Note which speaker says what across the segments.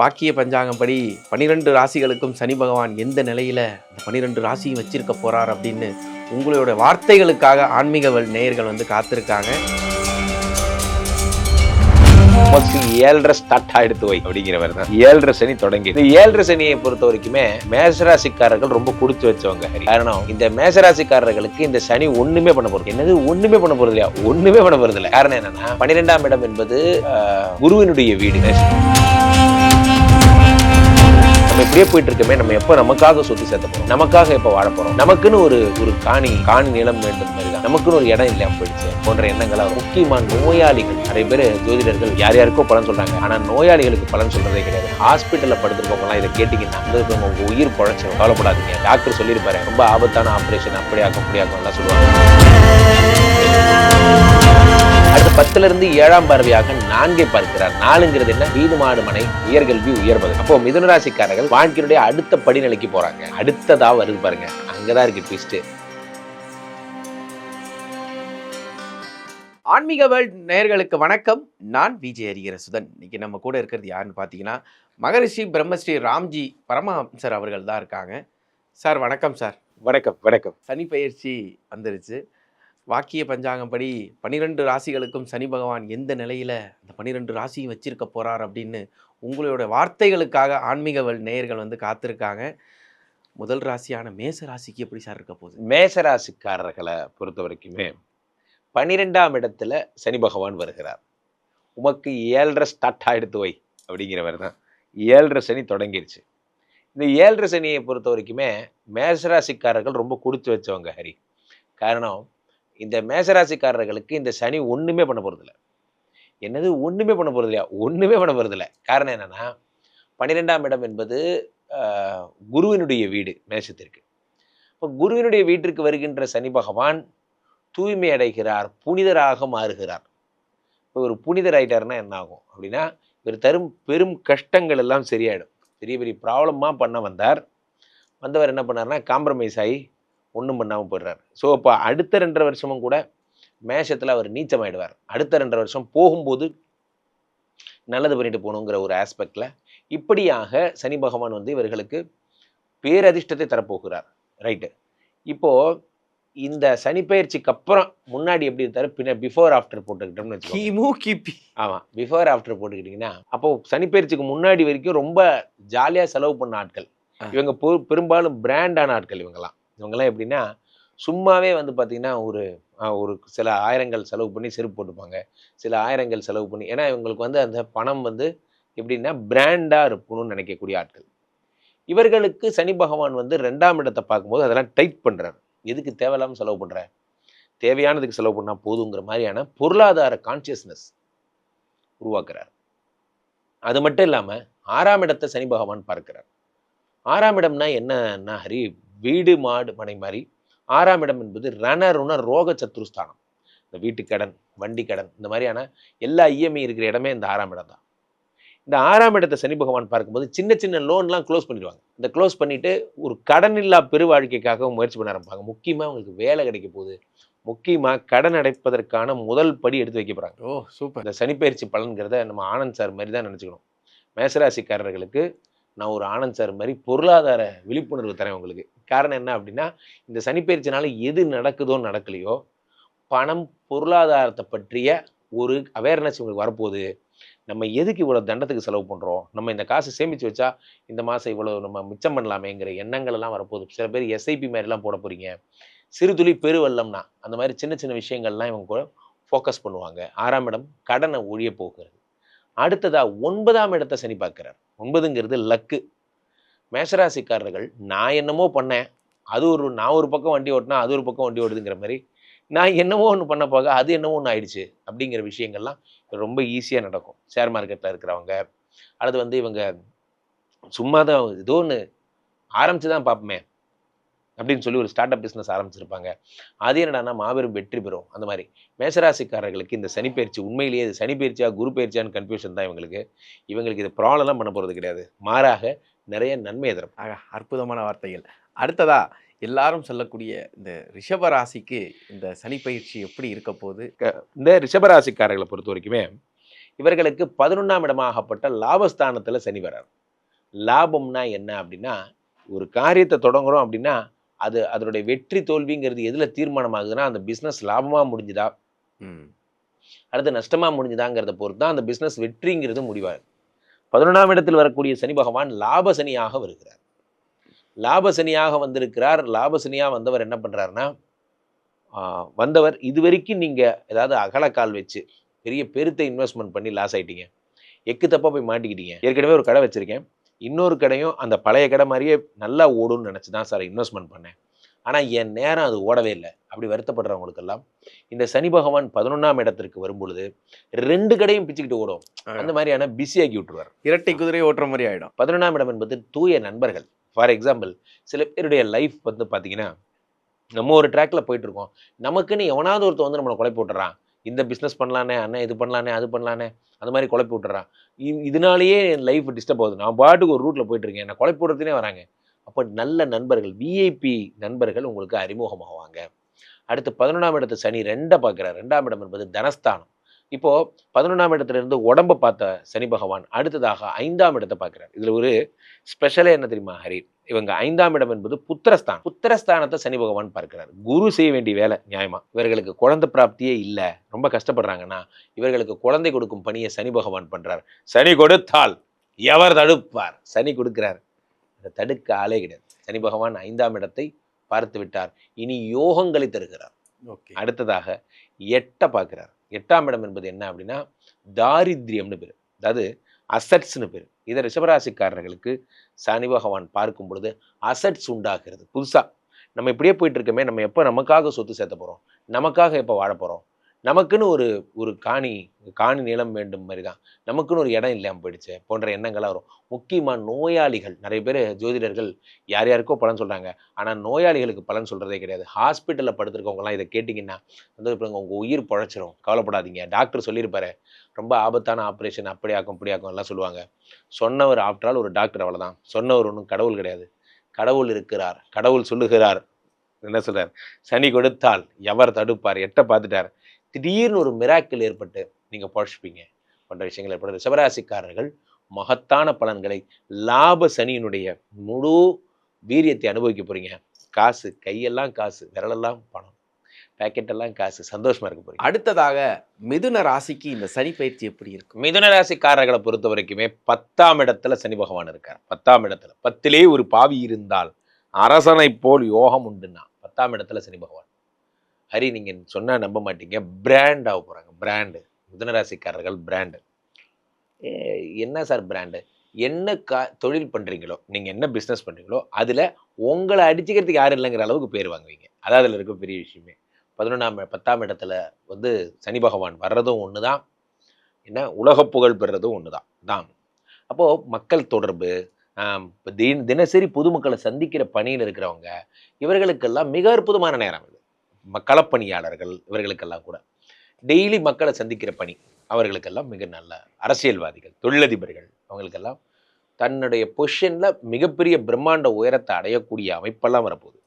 Speaker 1: வாக்கிய பஞ்சாங்கப்படி 12 ராசிகளுக்கும் சனி பகவான் எந்த நிலையில அந்த 12 ராசியும் வச்சிருக்க போறார் அப்படின்னு உங்களோட வார்த்தைகளுக்காக ஆன்மீக நேயர்கள் வந்து காத்திருக்காங்க.
Speaker 2: நமக்கு 7.5 ஸ்டார்ட் ஆயிடுத்து வை அப்படிங்கிறவர் தான் 7.5 சனி தொடங்கி. இந்த 7.5 சனியை பொறுத்த வரைக்குமே மேஷராசிக்காரர்கள் ரொம்ப குடிச்சு வச்சவங்க. காரணம், இந்த மேஷராசிக்காரர்களுக்கு இந்த சனி ஒண்ணுமே பண்ண போறது. என்னது ஒண்ணுமே பண்ண போறது இல்லையா? ஒண்ணுமே பண்ண போறது இல்லை. காரணம் என்னன்னா, 12ஆம் இடம் என்பது குருவினுடைய வீடு. நம்ம இப்படியே போயிட்டு இருக்கமே, நம்ம எப்ப நமக்காக சொத்து சேர்த்த போறோம், நமக்காக எப்ப வாழ போறோம், நமக்குன்னு ஒரு காணி நிலம் வேண்டும் மாதிரிதான், நமக்குன்னு ஒரு இடம் இல்லாம போயிடுச்சு போன்ற எண்ணங்களா. முக்கியமா நோயாளிகள் நிறைய பேர் ஜோதிடர்கள் யார் யாருக்கோ பலன் சொல்றாங்க, ஆனா நோயாளிகளுக்கு பலன் சொல்றதே கிடையாது. ஹாஸ்பிட்டல்ல படுத்திருக்கவங்க எல்லாம் இதை கேட்டீங்கன்னா உங்க உயிர் பொழைச்சிடும், கவலைப்படாதீங்க, டாக்டர் சொல்லியிருப்பாரு ரொம்ப ஆபத்தான ஆபரேஷன், அப்படியாக்கும் அப்படியாக்கும் எல்லாம் சொல்லுவாங்க. அடுத்து 10ல இருந்து 7ஆம் பார்வையாக 4ஐ பார்க்கிறார். 4ங்கிறது என்ன? வீடு மாடு மனை உயர்கல்வி உயர்வது. அப்போ மிதுன ராசிக்காரர்கள் வாழ்க்கையுடைய அடுத்த படிநிலைக்கு போறாங்க. அடுத்ததா வருது பாருங்க, அங்கதான் இருக்கு ட்விஸ்ட்.
Speaker 1: ஆன்மீக வேர்ல்ட் நேயர்களுக்கு வணக்கம். நான் விஜய் ஹரிஹரசுதன். இன்னைக்கு நம்ம கூட இருக்கிறது யாருன்னு பார்த்தீங்கன்னா, மகரிஷி பிரம்மஸ்ரீ ராம்ஜி பரமஹம்சர் அவர்கள் தான் இருக்காங்க. சார் வணக்கம். சார்
Speaker 2: வணக்கம். வணக்கம்.
Speaker 1: சனி பயிற்சி வந்துருச்சு. வாக்கிய பஞ்சாங்கப்படி 12 ராசிகளுக்கும் சனி பகவான் எந்த நிலையில அந்த 12 ராசியும் வச்சிருக்க போறார் அப்படின்னு உங்களோட வார்த்தைகளுக்காக ஆன்மீக நேயர்கள் வந்து காத்திருக்காங்க. முதல் ராசியான மேச ராசிக்கு எப்படி சார் இருக்க போகுது?
Speaker 2: மேச ராசிக்காரர்களை பொறுத்த வரைக்குமே 12ஆம் இடத்துல சனி பகவான் வருகிறார். உமக்கு 7.5 ஸ்டார்ட் ஆயிடுத்து வை அப்படிங்கிறவர் தான். 7.5 சனி தொடங்கிருச்சு. இந்த 7.5 சனியை பொறுத்த வரைக்குமே மேசராசிக்காரர்கள் ரொம்ப குடிச்சு வச்சவங்க ஹரி. காரணம், இந்த மேசராசிக்காரர்களுக்கு இந்த சனி ஒண்ணுமே பண்ண போறதில்ல. என்னது ஒண்ணுமே பண்ண போறது இல்லையா? ஒண்ணுமே பண்ண போறது இல்லை. காரணம் என்னன்னா, 12ஆம் இடம் என்பது குருவினுடைய வீடு மேஷத்திற்கு. இப்போ குருவினுடைய வீட்டிற்கு வருகின்ற சனி பகவான் தூய்மை அடைகிறார், புனிதராக மாறுகிறார். இப்போ ஒரு புனிதர் ஆயிட்டாருன்னா என்ன ஆகும் அப்படின்னா, இவர் தரும் பெரும் கஷ்டங்கள் எல்லாம் சரியாயிடும். பெரிய பெரிய ப்ராப்ளமா பண்ண வந்தவர் என்ன பண்ணார்னா, காம்ப்ரமைஸ் ஆகி ஒன்றும் பண்ணாமல் போயிடுறாரு. ஸோ அப்போ அடுத்த 2.5 வருஷமும் கூட மேஷத்தில் அவர் நீச்சமாயிடுவார். அடுத்த 2.5 வருஷம் போகும்போது நல்லது பண்ணிட்டு போகணுங்கிற ஒரு ஆஸ்பெக்டில் இப்படியாக சனி பகவான் வந்து இவர்களுக்கு பேரதிர்ஷ்டத்தை தரப்போகிறார். ரைட்டு. இப்போது இந்த சனி பயிற்சிக்கு அப்புறம் முன்னாடி எப்படி இருந்தாரு, பின்ன பிஃபோர் ஆஃப்டர் போட்டுக்கிட்டோம்னு வச்சுக்கோங்க. ஆமாம், பிஃபோர் ஆஃப்டர் போட்டுக்கிட்டிங்கன்னா, அப்போது சனி பயிற்சிக்கு முன்னாடி வரைக்கும் ரொம்ப ஜாலியாக செலவு பண்ண ஆட்கள் இவங்க. பெரும்பாலும் பிராண்டான ஆட்கள் இவங்கெல்லாம் எப்படின்னா, சும்மாவே வந்து பார்த்தீங்கன்னா ஒரு சில ஆயிரங்கள் செலவு பண்ணி செருப்பு போட்டுப்பாங்க, சில ஆயிரங்கள் செலவு பண்ணி. ஏன்னா இவங்களுக்கு வந்து அந்த பணம் வந்து எப்படின்னா பிராண்டாக இருக்கணும்னு நினைக்கக்கூடிய ஆட்கள். இவர்களுக்கு சனி பகவான் வந்து 2ஆம் இடத்தை பார்க்கும்போது அதெல்லாம் டைட் பண்ணுறாரு. எதுக்கு தேவையில்லாமல் செலவு பண்ணுற, தேவையானதுக்கு செலவு பண்ணால் போதுங்கிற மாதிரியான பொருளாதார கான்சியஸ்னஸ் உருவாக்குறார். அது மட்டும் இல்லாமல் 6ஆம் இடத்தை சனி பகவான் பார்க்கிறார். 6ஆம் இடம்னா என்னன்னா ஹரி, வீடு மாடு மனை மாதிரி. 6ஆம் இடம் என்பது ரணருண ரோக சத்ருஸ்தானம். இந்த வீட்டு கடன், வண்டி கடன், இந்த மாதிரியான எல்லா இஎம்ஐ இருக்கிற இடமே இந்த 6ஆம் இடம் தான். இந்த 6ஆம் இடத்தை சனி பகவான் பார்க்கும்போது சின்ன சின்ன லோன்லாம் க்ளோஸ் பண்ணிடுவாங்க. இந்த க்ளோஸ் பண்ணிட்டு ஒரு கடன் இல்லா பெரு வாழ்க்கைக்காக முயற்சி பண்ண ஆரம்பிப்பாங்க. முக்கியமாக அவங்களுக்கு வேலை கிடைக்க போகுது, முக்கியமாக கடன் அடைப்பதற்கான முதல் படி எடுத்து வைக்க போகிறாங்க.
Speaker 1: ஓ சூப்பர்.
Speaker 2: இந்த சனிப்பயிற்சி பலன்கிறத நம்ம ஆனந்த் சார் மாதிரி தான் நினச்சிக்கணும். மேசராசிக்காரர்களுக்கு நான் ஒரு ஆனந்த் சார் மாதிரி பொருளாதார விழிப்புணர்வு தரேன் உங்களுக்கு. காரணம் என்ன அப்படின்னா, இந்த சனிப்பயிற்சினால எது நடக்குதோ நடக்கலையோ, பணம் பொருளாதாரத்தை பற்றிய ஒரு அவேர்னஸ் உங்களுக்கு வரப்போகுது. நம்ம எதுக்கு இவ்வளோ தண்டத்துக்கு செலவு பண்ணுறோம், நம்ம இந்த காசு சேமித்து வச்சா இந்த மாதம் இவ்வளோ நம்ம மிச்சம் பண்ணலாமேங்கிற எண்ணங்கள் எல்லாம் வரப்போகுது. சில பேர் எஸ்ஐபி மாதிரிலாம் போட போகிறீங்க. சிறுதுளி பெருவெள்ளம்னா அந்த மாதிரி சின்ன சின்ன விஷயங்கள்லாம் இவங்க கூட ஃபோக்கஸ் பண்ணுவாங்க. 6ஆம் இடம் கடனை ஒழிய போகிறது. அடுத்ததா 9ஆம் இடத்தை சனி பார்க்கிறார். 9ங்கிறது லக்கு. மேஷராசிக்காரர்கள் நான் என்னமோ பண்ணேன், நான் ஒரு பக்கம் வண்டி ஓட்டினா அது ஒரு பக்கம் வண்டி ஓடுதுங்கிற மாதிரி, நான் என்னமோ ஒன்று பண்ண போக அது என்னமோ ஒன்று ஆயிடுச்சு அப்படிங்கிற விஷயங்கள்லாம் ரொம்ப ஈஸியாக நடக்கும். ஷேர் மார்க்கெட்டில் இருக்கிறவங்க, அடுத்து வந்து இவங்க சும்மா தான் ஏதோ ஒன்று ஆரம்பிச்சு தான் பார்ப்போமே அப்படின்னு சொல்லி ஒரு ஸ்டார்ட் அப் பிஸ்னஸ் ஆரம்பிச்சிருப்பாங்க. அது என்னடானா மாபெரும் வெற்றி பெறும். அந்த மாதிரி மேஷராசிக்காரர்களுக்கு இந்த சனிப்பயிற்சி உண்மையிலேயே இது சனிப்பயிற்சியா குரு பயிற்சியான்னு கன்ஃபியூஷன் தான் இவங்களுக்கு இது ப்ராப்ளம்லாம் பண்ண போகிறது கிடையாது. மாறாக நிறைய நன்மை தரும்.
Speaker 1: அற்புதமான வார்த்தைகள். அடுத்ததா எல்லாரும் சொல்லக்கூடிய இந்த ரிஷப ராசிக்கு இந்த சனி பயிற்சி எப்படி இருக்க போகுது?
Speaker 2: இந்த ரிஷபராசிக்காரர்களை பொறுத்த வரைக்குமே இவர்களுக்கு 11ஆம் இடமாகப்பட்ட லாபஸ்தானத்துல சனி வரார். லாபம்னா என்ன அப்படின்னா, ஒரு காரியத்தை தொடங்குறோம் அப்படின்னா அதனுடைய வெற்றி தோல்விங்கிறது எதுல தீர்மானம் ஆகுதுன்னா, அந்த பிசினஸ் லாபமா முடிஞ்சுதா
Speaker 1: ம்.
Speaker 2: அடுத்து நஷ்டமா முடிஞ்சுதாங்கிறத பொறுத்து தான் அந்த பிசினஸ் வெற்றிங்கிறது முடிவாகும். 11ஆம் இடத்தில் வரக்கூடிய சனி பகவான் லாப சனியாக வருகிறார். லாப சனியாக வந்திருக்கிறார். லாப சனியா வந்தவர் என்ன பண்றாருன்னா, வந்தவர் இதுவரைக்கும் நீங்க ஏதாவது அகலக்கால் வச்சு பெரிய பெருத்த இன்வெஸ்ட்மெண்ட் பண்ணி லாஸ் ஆயிட்டீங்க, எக்கு தப்பா போய் மாட்டிக்கிட்டீங்க. ஏற்கனவே ஒரு கடை வச்சிருக்கேன், இன்னொரு கடையும் அந்த பழைய கடை மாதிரியே நல்லா ஓடும்னு நினைச்சு தான் சார் இன்வெஸ்ட்மெண்ட் பண்ணேன், ஆனா என் நேரம் அது ஓடவே இல்லை அப்படி வருத்தப்படுறவங்களுக்கெல்லாம் இந்த சனி பகவான் 11ஆம் இடத்திற்கு வரும் பொழுது 2 கடையும் பிச்சுக்கிட்டு ஓடும். அந்த மாதிரியான பிஸியாக்கி விட்டுருவார்.
Speaker 1: இரட்டை குதிரை ஓட்டுற மாதிரி ஆயிடும்.
Speaker 2: 11ஆம் இடம் என்பது தூய நண்பர்கள். ஃபார் எக்ஸாம்பிள், சில பேருடைய லைஃப் வந்து பார்த்தீங்கன்னா, நம்ம ஒரு ட்ராக்ல போயிட்டு இருக்கோம், நமக்குன்னு எவனாவது ஒருத்தர் வந்து நம்மளை குழப்பி விட்டுறான். இந்த பிஸ்னஸ் பண்ணலானே, அண்ணன் இது பண்ணலானே, அது பண்ணலானே, அந்த மாதிரி குழப்பி விட்டுறான். இதனாலேயே என் லைஃப் டிஸ்டர்ப் ஆகுது, நான் பாட்டுக்கு ஒரு ரூட்ல போயிட்டு இருக்கேன், என்னை குழப்பி விடுறதுனே வராங்க. அப்போ நல்ல நண்பர்கள், விஐபி நண்பர்கள் உங்களுக்கு அறிமுகமாகுவாங்க. அடுத்து 11ஆம் இடத்து சனி 2 பார்க்கிறார். 2ஆம் இடம் என்பது தனஸ்தானம். இப்போ 11ஆம் இடத்துல இருந்து உடம்ப பார்த்த சனி பகவான் அடுத்ததாக 5ஆம் இடத்தை பார்க்கிறார். இதுல ஒரு ஸ்பெஷலே என்ன தெரியுமா ஹரி, இவங்க 5ஆம் இடம் என்பது புத்திரஸ்தானம். புத்திரஸ்தானத்தை சனி பகவான் பார்க்கிறார். குரு செய்ய வேண்டிய வேலை நியாயமா, இவர்களுக்கு குழந்தை பிராப்தியே இல்லை, ரொம்ப கஷ்டப்படுறாங்கன்னா இவர்களுக்கு குழந்தை கொடுக்கும் பணியை சனி பகவான் பண்றார். சனி கொடுத்தால் எவர் தடுப்பார், சனி கொடுக்கிறார், அதை தடுக்க ஆளே கிடையாது. சனி பகவான் 5ஆம் இடத்தை பார்த்து விட்டார். இனி யோகங்களை தருகிறார். அடுத்ததாக 8 பார்க்கிறார். 8ஆம் இடம் என்பது என்ன அப்படின்னா தாரித்ரியம்னு பேர், அதாவது அசட்ஸ்னு பேர். இதை ரிஷபராசிக்காரர்களுக்கு சனி பகவான் பார்க்கும் பொழுது அசட்ஸ் உண்டாகிறது. புதுசா நம்ம இப்படியே போயிட்டு இருக்கோமே, நம்ம எப்போ நமக்காக சொத்து சேர்த்த போறோம், நமக்காக எப்போ வாழ போறோம், நமக்குன்னு ஒரு ஒரு காணி நிலம் வேண்டும் மாதிரி தான், நமக்குன்னு ஒரு இடம் இல்லாமல் போயிடுச்சு போன்ற எண்ணங்களாக வரும். முக்கியமாக நோயாளிகள், நிறைய பேர் ஜோதிடர்கள் யார் யாருக்கோ பலன் சொல்கிறாங்க, ஆனால் நோயாளிகளுக்கு பலன் சொல்கிறதே கிடையாது. ஹாஸ்பிட்டலில் படுத்துருக்கவங்கலாம் இதை கேட்டிங்கன்னா வந்து இப்போ உங்கள் உயிர் பழைச்சிரும், கவலைப்படாதீங்க, டாக்டர் சொல்லியிருப்பாரு, ரொம்ப ஆபத்தான ஆப்ரேஷன், அப்படி ஆக்கும் இப்படி ஆக்கும் எல்லாம் சொல்லுவாங்க. சொன்னவர் ஆஃப்டரால் ஒரு டாக்டர், அவ்வளோதான். சொன்னவர் ஒன்றும் கடவுள் கிடையாது. கடவுள் இருக்கிறார், கடவுள் சொல்லுகிறார். என்ன சொல்றார், சனி கொடுத்தால் எவர் தடுப்பார், 8 பார்த்துட்டார். திடீர்னு ஒரு மிராக்கிள் ஏற்பட்டு நீங்க பழச்சிப்பீங்க போன்ற விஷயங்கள் ஏற்படுது. ரிஷபராசிக்காரர்கள் மகத்தான பலன்களை, லாப சனியினுடைய முழு வீரியத்தை அனுபவிக்க போறீங்க. காசு, கையெல்லாம் காசு, விரலெல்லாம் பணம், பேக்கெட் எல்லாம் காசு, சந்தோஷமா இருக்க போறீங்க.
Speaker 1: அடுத்ததாக மிதுன ராசிக்கு இந்த சனி பயிற்சி எப்படி இருக்கும்?
Speaker 2: மிதுன ராசிக்காரர்களை பொறுத்த வரைக்குமே 10ஆம் இடத்துல சனி பகவான் இருக்கார். 10ஆம் இடத்துல 10லே ஒரு பாவி இருந்தால் அரசனை போல் யோகம் உண்டுன்னா 10ஆம் இடத்துல சனி பகவான். ஹரி, நீங்க சொன்னா நம்ப மாட்டீங்க, பிராண்ட் ஆக போறாங்க. பிராண்டு, மிதுனராசிக்காரர்கள் பிராண்டு. என்ன சார் பிராண்டு? என்ன தொழில் பண்றீங்களோ, நீங்க என்ன பிசினஸ் பண்றீங்களோ அதுல உங்களை அடிச்சுக்கிறதுக்கு யாரும் இல்லைங்கிற அளவுக்கு பேர் வாங்குவீங்க. அதாவது அதுல இருக்க பெரிய விஷயமே. 10ஆம் இடத்துல வந்து சனி பகவான் வர்றதும் ஒண்ணுதான், என்ன உலக புகழ் பெறுறதும் ஒண்ணுதான் தான். அப்போ மக்கள் தொடர்பு, தினசரி பொதுமக்களை சந்திக்கிற பணியில் இருக்கிறவங்க, இவர்களுக்கெல்லாம் மிக அற்புதமான நேரம் இது. களப்பணியாளர்கள் இவர்களுக்கெல்லாம் கூட டெய்லி மக்களை சந்திக்கிற பணி, அவர்களுக்கெல்லாம் மிக நல்ல அரசியல்வாதிகள், தொழிலதிபர்கள், அவங்களுக்கெல்லாம் தன்னுடைய பொசிஷன்ல மிகப்பெரிய பிரம்மாண்ட உயரத்தை அடையக்கூடிய அமைப்பெல்லாம் வரப்போகுது.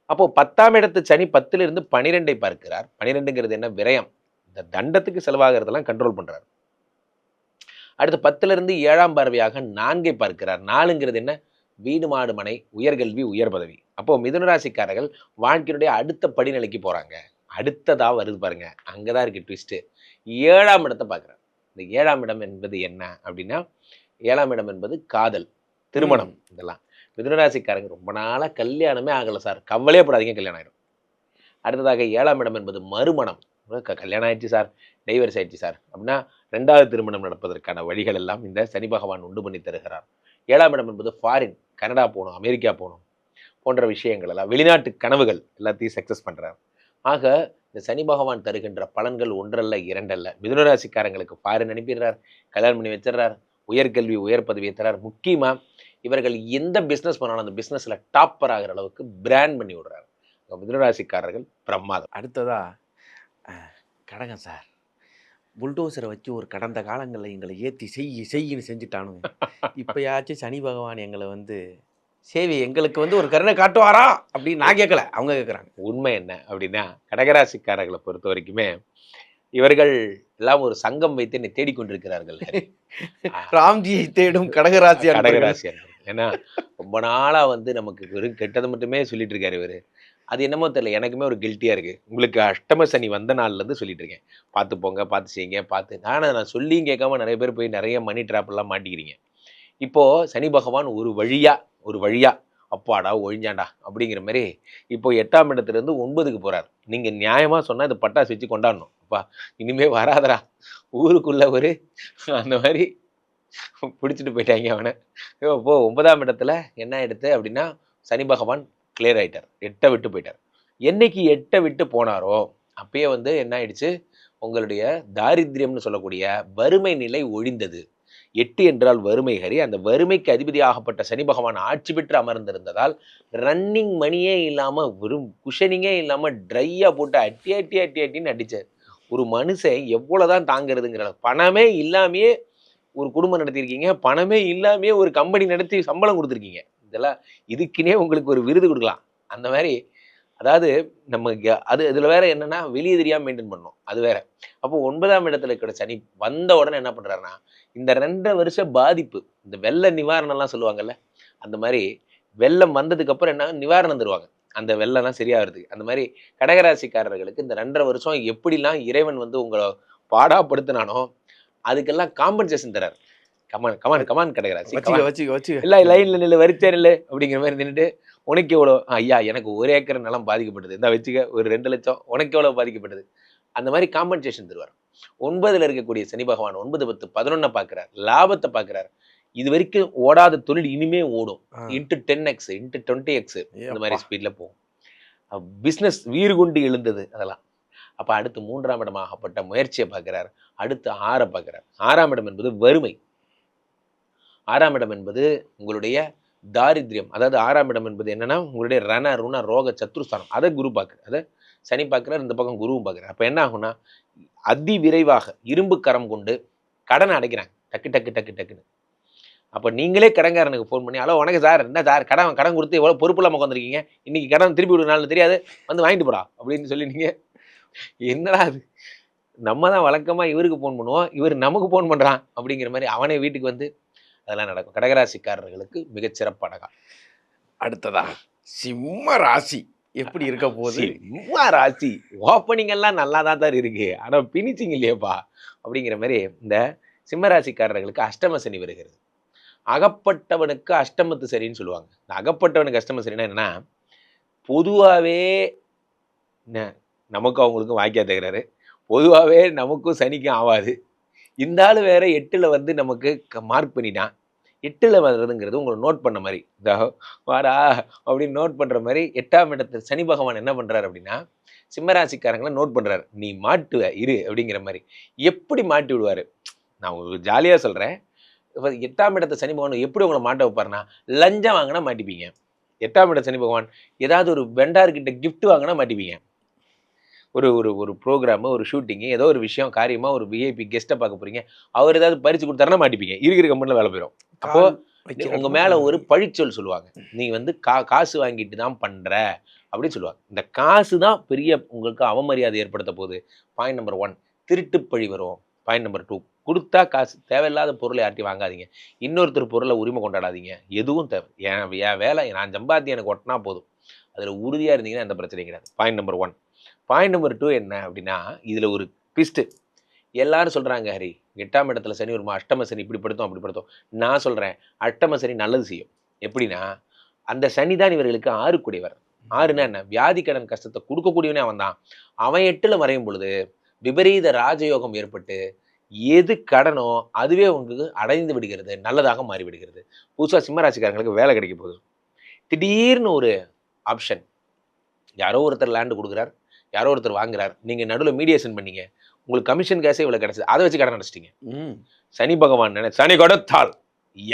Speaker 2: அப்போ 10ஆம் இடத்து சனி 10லிருந்து 12ஐ பார்க்கிறார். 12ங்கிறது என்ன, விரயம், இந்த தண்டத்துக்கு செலவாகிறதெல்லாம் கண்ட்ரோல் பண்றாரு. அடுத்து 10லிருந்து 7ஆம் பார்வையாக 4ஐ பார்க்கிறார். 4ங்கிறது என்ன, வீடு மாடு மனை, உயர்கல்வி, உயர் பதவி. அப்போ மிதுனராசிக்காரர்கள் வாழ்க்கையுடைய அடுத்த படிநிலைக்கு போறாங்க. அடுத்ததா வருது பாருங்க, அங்கதான் இருக்கு ட்விஸ்ட். 7ஆம் இடத்தை பார்க்கிறார். இந்த 7ஆம் இடம் என்பது என்ன அப்படின்னா, 7ஆம் இடம் என்பது காதல், திருமணம். இதெல்லாம் மிதுனராசிக்காரங்க ரொம்ப நாளா கல்யாணமே ஆகலை சார், கவலையே படாதீங்க, கல்யாணம் ஆயிடும். அடுத்ததாக 7ஆம் இடம் என்பது மறுமணம். கல்யாணம் ஆயிடுச்சு சார், டைவர்ஸ் ஆயிடுச்சு சார் அப்படின்னா 2வது திருமணம் நடப்பதற்கான வழிகள் எல்லாம் இந்த சனி பகவான் உண்டு பண்ணி தருகிறார். 7ஆம் இடம் என்பது ஃபாரின், கனடா போகணும், அமெரிக்கா போகணும் போன்ற விஷயங்கள் எல்லாம், வெளிநாட்டு கனவுகள் எல்லாத்தையும் சக்சஸ் பண்றார். ஆக இந்த சனி பகவான் தருகின்ற பலன்கள் ஒன்றல்ல இரண்டல்ல. மிதுனராசிக்காரங்களுக்கு ஃபாரின் அனுப்பிடுறார், கல்யாணம் பண்ணி வச்சிடறார், உயர்கல்வி உயர் பதவியை தரார். முக்கியமா இவர்கள் எந்த பிஸ்னஸ் பண்ணாலும் அந்த பிஸ்னஸ்ல டாப்பர் ஆகிற அளவுக்கு பிராண்ட் பண்ணி விடுறாரு. மிதுனராசிக்காரர்கள் பிரமாதம்.
Speaker 1: அடுத்ததா கடகம் சார், புல்டோசரை வச்சு ஒரு கடந்த காலங்களில் எங்களை ஏற்றி செய்யின்னு செஞ்சுட்டானுங்க. இப்போயாச்சும் சனி பகவான் எங்களை வந்து சேவை எங்களுக்கு வந்து ஒரு கருணை காட்டுவாரா அப்படின்னு நான் கேட்கல, அவங்க கேட்குறாங்க.
Speaker 2: உண்மை என்ன அப்படின்னா, கடகராசிக்காரர்களை பொறுத்த வரைக்குமே இவர்கள் எல்லாம் ஒரு சங்கம் வைத்து என்னை தேடிக்கொண்டிருக்கிறார்கள்.
Speaker 1: ராம்ஜியை தேடும் கடகராசி அன்பர்கள்.
Speaker 2: கடகராசி அன்பர்கள். ஏன்னா ரொம்ப நாளா வந்து நமக்கு வெறும் கெட்டது மட்டுமே சொல்லிட்டு இருக்காரு இவரு. அது என்னமோ தெரியல, எனக்குமே ஒரு கில்ட்டியா இருக்கு. உங்களுக்கு அஷ்டம சனி வந்த நாள்ல இருந்து சொல்லிட்டு இருக்கேன். பார்த்து போங்க, பார்த்து செய்யுங்க, பார்த்து நான் சொல்லியும் கேட்காம நிறைய பேர் போய் நிறைய மணி ட்ராப் எல்லாம் மாட்டிக்கிறீங்க. இப்போ சனி பகவான் ஒரு வழியா அப்பாடா ஒழிஞ்சாண்டா அப்படிங்கிற மாதிரி இப்போ 8ஆம் இடத்துல இருந்து 9க்கு போறாரு. நீங்க நியாயமா சொன்னா இது பட்டாசு வச்சு கொண்டாடணும். அப்பா இனிமே வராதடா ஊருக்குள்ள ஒரு அந்த மாதிரி பிடிச்சிட்டு போயிட்டாங்க அவனை. இப்போ 9ஆம் இடத்துல என்ன ஆயிடுத்து அப்படின்னா சனி பகவான் கிளியர் ஆயிட்டார். 8 விட்டு போயிட்டார். என்னைக்கு 8 விட்டு போனாரோ அப்பயே வந்து என்ன ஆயிடுச்சு, உங்களுடைய தாரித்ரியம்னு சொல்லக்கூடிய வறுமை நிலை ஒழிந்தது. 8 என்றால் வறுமை ஹரி. அந்த வறுமைக்கு அதிபதியாகப்பட்ட சனி பகவான் ஆட்சி பெற்று அமர்ந்திருந்ததால் ரன்னிங் மணியே இல்லாம வெறும் குஷனிங்கே இல்லாம ட்ரையா போட்டு அட்டின்னு அடிச்சார். ஒரு மனுஷன் எவ்வளவுதான் தாங்கிறதுங்கிற பணமே இல்லாமையே ஒரு குடும்பம் நடத்தியிருக்கீங்க, பணமே இல்லாமையே ஒரு கம்பெனி நடத்தி சம்பளம் கொடுத்துருக்கீங்க. இதெல்லாம் இதுக்குன்னே உங்களுக்கு ஒரு விருது கொடுக்கலாம். அந்த மாதிரி அதாவது அது இதுல வேற என்னன்னா வெளியே தெரியாம மெயின்டைன் பண்ணணும், அது வேற. அப்போ 9ஆம் இடத்துல இருக்கிற சனி வந்த உடனே என்ன பண்றாருன்னா இந்த 2.5 வருஷ பாதிப்பு, இந்த வெள்ள நிவாரணம் எல்லாம் சொல்லுவாங்கல்ல, அந்த மாதிரி வெள்ளம் வந்ததுக்கு அப்புறம் என்ன நிவாரணம் தருவாங்க அந்த வெள்ளம்லாம் சரியாகிறதுக்கு. அந்த மாதிரி கடகராசிக்காரர்களுக்கு இந்த 2.5 வருஷம் எப்படிலாம் இறைவன் வந்து உங்களை பாடாப்படுத்தினானோ அதுக்கெல்லாம் காம்பன்சேஷன் தராரு. கமான் கமான் கமான் கடகராசி இல்ல லைன்ல நில்லு, வரிச்சே நில்லு அப்படிங்கிற மாதிரி நின்றுட்டு உனக்கு எவ்வளோ, ஐயா எனக்கு 1 ஏக்கர் நிலம் பாதிக்கப்பட்டது, இந்த வச்சுக்க ஒரு 2 லட்சம், உனக்கு எவ்வளவு பாதிக்கப்பட்டது, அந்த மாதிரி காம்பன்சேஷன் தருவார். 9ல் இருக்கக்கூடிய சனி பகவான் 9, 10, 11 பார்க்கிறார், லாபத்தை பார்க்கிறார். இது வரைக்கும் ஓடாத தொழில் இனிமே ஓடும். இன்ட்டு 10x இன்ட்டு 20x இந்த மாதிரி ஸ்பீட்ல போகும். பிஸ்னஸ் வீறு கொண்டு எழுந்தது அதெல்லாம். அப்ப அடுத்து 3ஆம் இடமாகப்பட்ட முயற்சியை பார்க்கிறார். அடுத்து 6 பார்க்கிறார். 6ஆம் இடம் என்பது வறுமை. 6ஆம் இடம் என்பது உங்களுடைய தாரித்யம். அதாவது 6ஆம் இடம் என்பது என்னன்னா உங்களுடைய ரண ருண ரோக சத்ருஸ்தானம். அதை குரு பார்க்குறார், அதை சனி பார்க்கிறார், இந்த பக்கம் குருவும் பார்க்குறார். அப்ப என்ன ஆகும்னா அதி விரைவாக இரும்பு கரம் கொண்டு கடனை அடைக்கிறாங்க டக்கு டக்கு டக்கு டக்குன்னு. அப்ப நீங்களே கடன்காரனுக்கு ஃபோன் பண்ணி, ஹலோ வணக்கம் சார், என்ன சார் கடன் கொடுத்து எவ்வளவு பொறுப்பு இல்லாம உட்காந்துருக்கீங்க, இன்னைக்கு கடன் திருப்பி விடுனாலும் தெரியாது, வந்து வாங்கிட்டு போடா அப்படின்னு சொல்லி நீங்க என்னடா அது, நம்ம தான் வழக்கமா இவருக்கு ஃபோன் பண்ணுவோம், இவர் நமக்கு ஃபோன் பண்றான் அப்படிங்கிற மாதிரி அவனே வீட்டுக்கு வந்து அதெல்லாம் நடக்கும். கடகராசிக்காரர்களுக்கு மிகச்சிறப்பான காலம்.
Speaker 1: அடுத்ததா சிம்ம ராசி எப்படி இருக்க போகுது?
Speaker 2: சிம்ம ராசி ஓப்பனிங் எல்லாம் நல்லா தான் இருக்கு, ஆனா பினிச்சிங் இல்லையப்பா அப்படிங்கிற மாதிரி இந்த சிம்ம ராசிக்காரர்களுக்கு அஷ்டம சனி வருகிறது. அகப்பட்டவனுக்கு அஷ்டமத்து சரின்னு சொல்லுவாங்க. இந்த அகப்பட்டவனுக்கு அஷ்டம சரின்னா என்னன்னா, பொதுவாகவே நமக்கு அவங்களுக்கும் வாய்க்கா தகுறாரு, பொதுவாகவே நமக்கும் சனிக்கும் ஆகாது. இந்த ஆள் வேற 8ல் வந்து நமக்கு மார்க் பண்ணிட்டான். 8ல் வர்றதுங்கிறது உங்களை நோட் பண்ண மாதிரி, வாடா அப்படின்னு நோட் பண்ற மாதிரி 8ஆம் இடத்துல சனி பகவான் என்ன பண்றாரு அப்படின்னா சிம்மராசிக்காரங்களை நோட் பண்றாரு. நீ மாட்டுவ இரு அப்படிங்கிற மாதிரி. எப்படி மாட்டி விடுவாரு, நான் உங்களுக்கு ஜாலியா சொல்றேன். 8ஆம் இடத்த சனி பகவான் எப்படி உங்களை மாட்ட வைப்பாருன்னா, லஞ்சம் வாங்கினா மாட்டிப்பீங்க. 8ஆம் இட சனி பகவான் ஏதாவது ஒரு வெண்டார்கிட்ட கிஃப்ட் வாங்கினா மாட்டிப்பீங்க. ஒரு ஒரு ஒரு ப்ரோக்ராமு, ஒரு ஷூட்டிங்கு, ஏதோ ஒரு விஷயம் காரியமா ஒரு விஐபி கெஸ்ட்டை பார்க்க போறீங்க, அவர் ஏதாவது பறிச்சு கொடுத்தாருன்னா மாட்டிப்பீங்க. இருக்கிற கம்பெனியில் வேலை போயிடும். அப்போ உங்க மேல ஒரு பழிச்சொல் சொல்லுவாங்க, நீ வந்து காசு வாங்கிட்டு தான் பண்ற அப்படின்னு சொல்லுவாங்க. இந்த காசு தான் பெரிய உங்களுக்கு அவமரியாதை ஏற்படுத்த போகுது. பாயிண்ட் நம்பர் 1 திருட்டு பழி வரும். பாயிண்ட் நம்பர் 2 கொடுத்தா காசு தேவையில்லாத பொருளை யார்ட்டையும் வாங்காதீங்க. இன்னொருத்தர் பொருளை உரிமை கொண்டாடாதீங்க. எதுவும் தேவை என் வேலை நான் சம்பாத்தி எனக்கு ஒட்டினா போதும், அதில் உறுதியாக இருந்தீங்கன்னா எந்த பிரச்சனையும் கிடையாது. Point number 1. பாயிண்ட் நம்பர் 2 என்ன அப்படின்னா, இதில் ஒரு ட்விஸ்ட்டு. எல்லாரும் சொல்கிறாங்க, ஹரி 8ஆம் இடத்துல சனி வருமா, அஷ்டம சனி இப்படி படுத்தும் அப்படி படுத்தும். நான் சொல்கிறேன், அஷ்டம சனி நல்லது செய்யும். எப்படின்னா, அந்த சனி தான் இவர்களுக்கு 6 கூடியவர். 6ன்னா என்ன, வியாதி கடன் கஷ்டத்தை கொடுக்கக்கூடியவனே அவன் தான். அவன் 8ல் மறையும் பொழுது விபரீத ராஜயோகம் ஏற்பட்டு எது கடனோ அதுவே உங்களுக்கு அடைந்து விடுகிறது, நல்லதாக மாறி விடுகிறது. புதுசாக சிம்மராசிக்காரங்களுக்கு வேலை கிடைக்க போகுது. திடீர்னு ஒரு ஆப்ஷன், யாரோ ஒருத்தர் லேண்டு கொடுக்குறார், யாரோ ஒருத்தர் வாங்குறார், நீங்கள் நடுவில் மீடியேஷன் பண்ணீங்க, உங்களுக்கு கமிஷன் கேஸே இவ்வளோ கிடைச்சது, அதை வச்சு கடன் அடைச்சிட்டிங்க. சனி பகவான் சனி கொடுத்தால்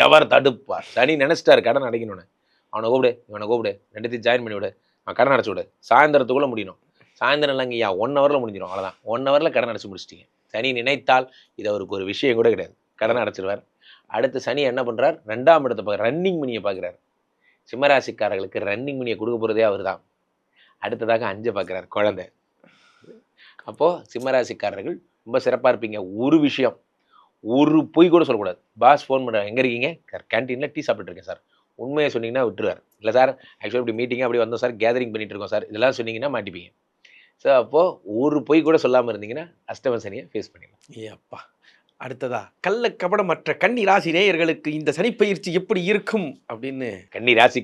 Speaker 2: எவர் தடுப்பார். சனி நினைச்சிட்டாரு கடன் அடைக்கணும்னு, அவனை கூப்பிடு இவனை கூப்பிடு, ரெண்டுத்தையும் ஜாயின் பண்ணி விடு, அவன் கடன் அடைச்சி விடு, சாயந்தரத்துக்குள்ளே முடியணும். சாயந்தரம் இல்லைங்கய்யா 1 ஹவரில் முடிஞ்சிடும், அவ்வளோதான். 1 ஹவரில் கடன் அடைச்சி முடிச்சிட்டிங்க. சனி நினைத்தால் இது அவருக்கு ஒரு விஷயம் கூட கிடையாது, கடன் அடைச்சிடுவார். அடுத்து சனி என்ன பண்ணுறார், 2ஆம் இடத்தை பார்க்க ரன்னிங் மணியை பார்க்குறாரு. சிம்மராசிக்காரர்களுக்கு ரன்னிங் மணியை கொடுக்க போகிறதே அவர் தான். அடுத்ததாக 5 பார்க்குறாரு, குழந்தை. அப்போது சிம்மராசிக்காரர்கள் ரொம்ப சிறப்பாக இருப்பீங்க. ஒரு விஷயம், ஒரு பொய் கூட சொல்லக்கூடாது. பாஸ் ஃபோன் பண்ணுறாங்க, எங்கே இருக்கீங்க? கேன்டீனில் டீ சாப்பிட்டுட்டு இருக்கேன் சார். உண்மையை சொன்னீங்கன்னா விட்டுருவார். இல்லை சார், ஆக்சுவலாக இப்படி மீட்டிங்காக அப்படி வந்தோம் சார், கேதரிங் பண்ணிட்டு இருக்கோம் சார், இதெல்லாம் சொன்னீங்கன்னா மாட்டிப்பீங்க. ஸோ அப்போது ஒரு பொய் கூட சொல்லாமல் இருந்தீங்கன்னா அஷ்டம சனியை ஃபேஸ் பண்ணிடலாம்.
Speaker 1: ஏ அப்பா. அடுத்ததா, கள்ள கபடமற்ற கன்னி ராசி நேயர்களுக்கு இந்த சனிப்பெயர்ச்சி எப்படி இருக்கும் அப்படின்னு.
Speaker 2: கன்னி ராசி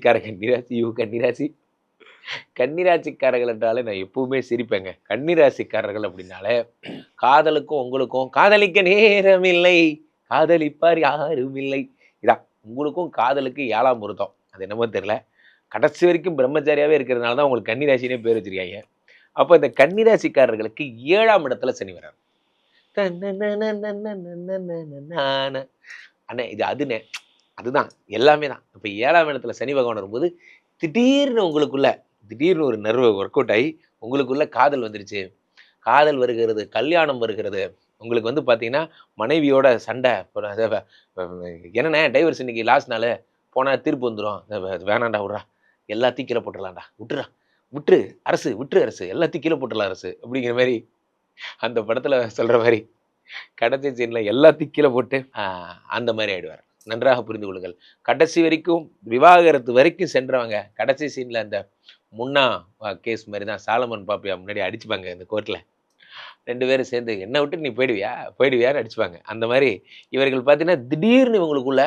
Speaker 2: கன்னிராசிக்காரர்கள் என்றாலே நான் எப்பவுமே சிரிப்பேங்க. கன்னிராசிக்காரர்கள் அப்படின்னாலே காதலுக்கும் உங்களுக்கும் காதலிக்க நேரம் இல்லை, காதலிப்பார் யாரும் இல்லை. இதான் உங்களுக்கும் காதலுக்கு 7ஆம் பொருத்தம். அது என்னமோ தெரியல. கடைசி வரைக்கும் பிரம்மச்சாரியாவே இருக்கிறதுனால தான் உங்களுக்கு கன்னிராசினே பேர் வச்சிருக்காங்க. அப்போ இந்த கன்னிராசிக்காரர்களுக்கு 7ஆம் இடத்துல சனி வர்றார். அண்ணே இது அதுனே அதுதான் எல்லாமே தான். இப்போ 7ஆம் இடத்துல சனி பகவான் வரும்போது திடீர்னு உங்களுக்குள்ள திடீர்னு ஒரு நர்வு ஒர்க் அவுட் ஆகி உங்களுக்குள்ள காதல் வந்துருச்சு. காதல் வருகிறது, கல்யாணம் வருகிறது. உங்களுக்கு வந்து பார்த்தீங்கன்னா மனைவியோட சண்டை. என்னண்ணே டைவர்ஸ் இன்னைக்கு லாஸ்ட் நாள் போனால் தீர்ப்பு வந்துடும், வேணாண்டா விட்றா, எல்லாத்தையும் கீழே போட்டுடலாம்டா, விட்டுறா, விட்டுரு அரசு, விட்டுரு அரசு, எல்லாத்தையும் கீழே போட்டுடலாம் அரசு அப்படிங்கிற மாதிரி அந்த படத்தில் சொல்கிற மாதிரி கடைசி சீனில் எல்லாத்தையும் கீழே போட்டு அந்த மாதிரி ஆயிடுவார். நன்றாக புரிந்து கொள்ளுங்கள். கடைசி வரைக்கும் விவாகரத்து வரைக்கும் சென்றவங்க கடைசி சீனில் அந்த முன்னா கேஸ் மாதிரி தான். சாலமன் பாப்பியா முன்னாடி அடிச்சுப்பாங்க இந்த கோர்ட்டில். 2 பேரும் சேர்ந்து என்னை விட்டு நீ போயிடுவியான்னு அடிச்சுப்பாங்க. அந்த மாதிரி இவர்கள் பார்த்தீங்கன்னா திடீர்னு இவங்களுக்குள்ள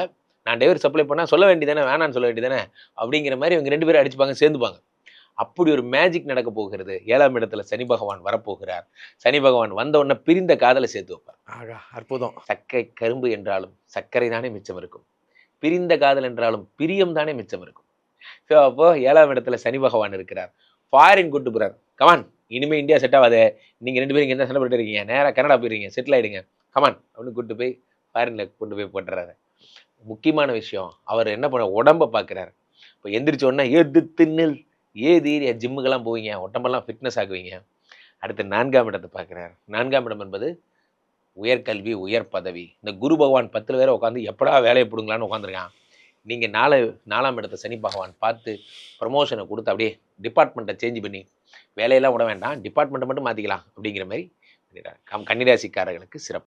Speaker 2: நான் டைவர்ஸ் அப்ளை பண்ணால் சொல்ல வேண்டியதானே, வேணான்னு சொல்ல வேண்டியதானே அப்படிங்கிற மாதிரி இவங்க 2 பேரும் அடிச்சுப்பாங்க, சேர்ந்துப்பாங்க. அப்படி ஒரு மேஜிக் நடக்க போகிறது. 7ஆம் இடத்துல சனி பகவான் வரப்போகிறார். சனி பகவான் வந்த உடனே பிரிந்த காதலை சேர்த்து வைப்பார்.
Speaker 1: ஆகா, அற்புதம்.
Speaker 2: சக்கை கரும்பு என்றாலும் சர்க்கரை தானே மிச்சம் இருக்கும், பிரிந்த காதல் என்றாலும் பிரியம் தானே மிச்சம் இருக்கும். ஸோ அப்போ 7ஆம் இடத்துல சனி பகவான் இருக்கிறார். ஃபாரின் கூட்டு போறார். கமான், இனிமே இந்தியா செட் ஆகாது, நீங்க 2 பேரும் இங்க என்ன சண்டை போட்டு இருக்கீங்க, நேராக கனடா போயிருங்க, செட்டில் ஆயிடுங்க, கமான் அப்படின்னு கூட்டு போய் ஃபாரின்ல கொண்டு போய் போட்டுறாரு. முக்கியமான விஷயம், அவர் என்ன பண்ண உடம்ப பார்க்குறாரு. இப்போ எந்திரிச்ச உடனே ஏது தின்னல் ஏது ஜிம்முக்கெல்லாம் போவீங்க, உடம்பெல்லாம் ஃபிட்னஸ் ஆகுவீங்க. அடுத்து 4ஆம் இடத்தை பார்க்குறாரு. 4ஆம் இடம் என்பது உயர்கல்வி, உயர் பதவி. இந்த குரு பகவான் 10 பேரை உட்காந்து எப்படா வேலையை பிடுங்கலான்னு உட்காந்துருக்கான். நீங்கள் 4ஆம் இடத்தை சனி பகவான் பார்த்து ப்ரமோஷனை கொடுத்து அப்படியே டிபார்ட்மெண்ட்டை சேஞ்ச் பண்ணி வேலையெல்லாம் விட வேண்டாம், டிபார்ட்மெண்ட்டை மட்டும் மாற்றிக்கலாம் அப்படிங்கிற மாதிரி கன்னிராசிக்காரர்களுக்கு சிறப்பு.